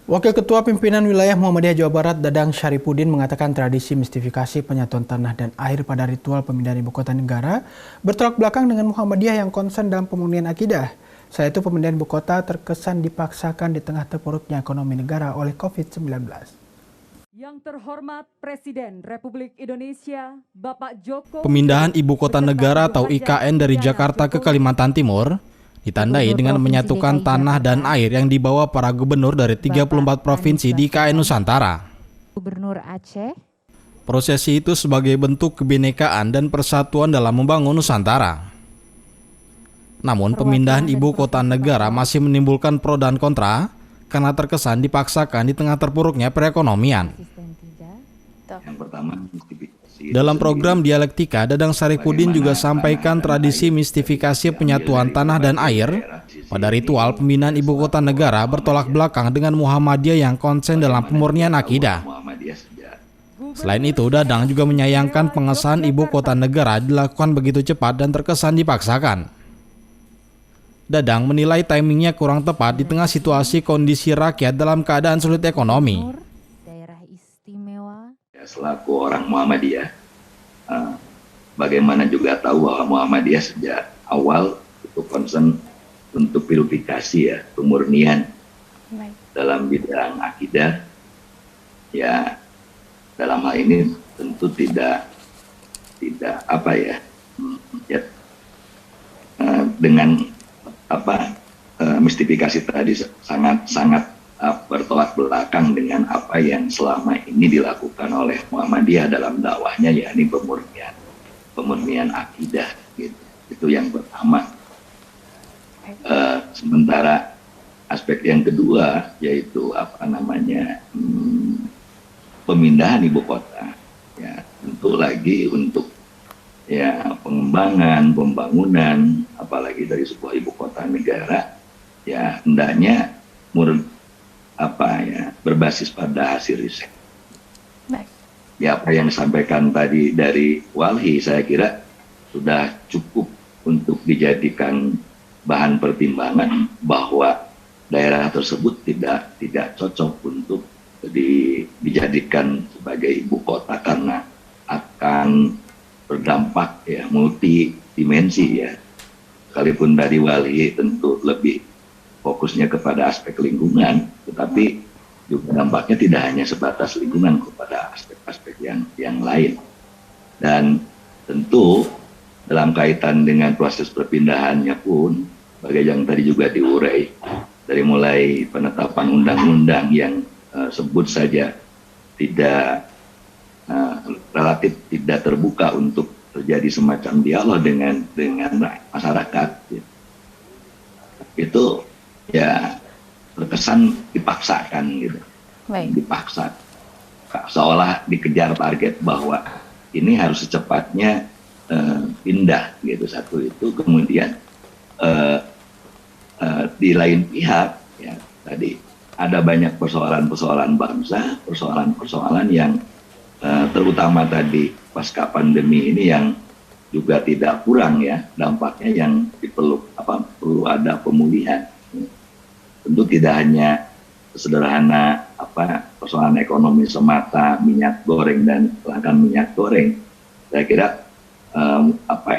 Wakil Ketua Pimpinan Wilayah Muhammadiyah Jawa Barat Dadang Syaripudin mengatakan tradisi mistifikasi penyatuan tanah dan air pada ritual pemindahan ibu kota negara bertolak belakang dengan Muhammadiyah yang konsen dalam pemurnian akidah. Selain itu, pemindahan ibu kota terkesan dipaksakan di tengah terpuruknya ekonomi negara oleh COVID-19. Yang terhormat Presiden Republik Indonesia, Bapak Joko Pemindahan ibu kota negara atau IKN dari Jakarta ke Kalimantan Timur ditandai dengan menyatukan tanah dan air yang dibawa para gubernur dari 34 provinsi di IKN Nusantara. Gubernur Aceh. Prosesi itu sebagai bentuk kebinekaan dan persatuan dalam membangun Nusantara. Namun pemindahan ibu kota negara masih menimbulkan pro dan kontra karena terkesan dipaksakan di tengah terpuruknya perekonomian. Yang pertama, Dalam program Dialektika, Dadang Syaripudin juga sampaikan tradisi mistifikasi penyatuan tanah dan air pada ritual pemindahan ibu kota negara bertolak belakang dengan Muhammadiyah yang konsen dalam pemurnian akidah. Selain itu, Dadang juga menyayangkan pengesahan ibu kota negara dilakukan begitu cepat dan terkesan dipaksakan. Dadang menilai timingnya kurang tepat di tengah situasi kondisi rakyat dalam keadaan sulit ekonomi. Daerah istimewa. Selaku orang Muhammadiyah, bagaimana juga tahu bahwa Muhammadiyah sejak awal itu concern untuk purifikasi ya, pemurnian dalam bidang akidah. Ya, dalam hal ini tentu tidak apa ya, dengan mistifikasi tadi sangat bertolak belakang dengan apa yang selama ini dilakukan oleh Muhammadiyah dalam dakwahnya, yakni pemurnian akidah gitu. Itu yang pertama. Sementara aspek yang kedua yaitu pemindahan ibu kota, ya tentu lagi untuk ya pembangunan apalagi dari sebuah ibu kota negara, ya hendaknya berbasis pada hasil riset. Ya, apa yang disampaikan tadi dari Walhi saya kira sudah cukup untuk dijadikan bahan pertimbangan bahwa daerah tersebut tidak cocok untuk dijadikan sebagai ibu kota karena akan berdampak ya multidimensi ya. Sekalipun dari Walhi tentu lebih fokusnya kepada aspek lingkungan, tetapi juga dampaknya tidak hanya sebatas lingkungan kepada aspek-aspek yang lain. Dan tentu dalam kaitan dengan proses perpindahannya pun, sebagai yang tadi juga diurai, dari mulai penetapan undang-undang yang sebut saja relatif tidak terbuka untuk terjadi semacam dialog dengan masyarakat, itu ya terkesan dipaksakan gitu. Dipaksa seolah dikejar target bahwa ini harus secepatnya pindah gitu. Satu itu, kemudian di lain pihak ya tadi ada banyak persoalan bangsa, persoalan yang terutama tadi pasca pandemi ini yang juga tidak kurang ya dampaknya, yang perlu ada pemulihan. Tentu tidak hanya sederhana persoalan ekonomi semata, minyak goreng dan kelangkaan minyak goreng. Saya kira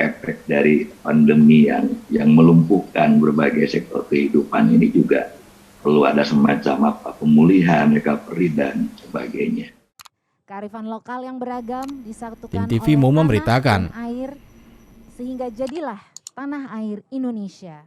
efek dari pandemi yang melumpuhkan berbagai sektor kehidupan ini juga perlu ada semacam pemulihan, recovery dan sebagainya. Kearifan lokal yang beragam disatukan Tim TV oleh Mo tanah memberitakan. dan air sehingga jadilah tanah air Indonesia.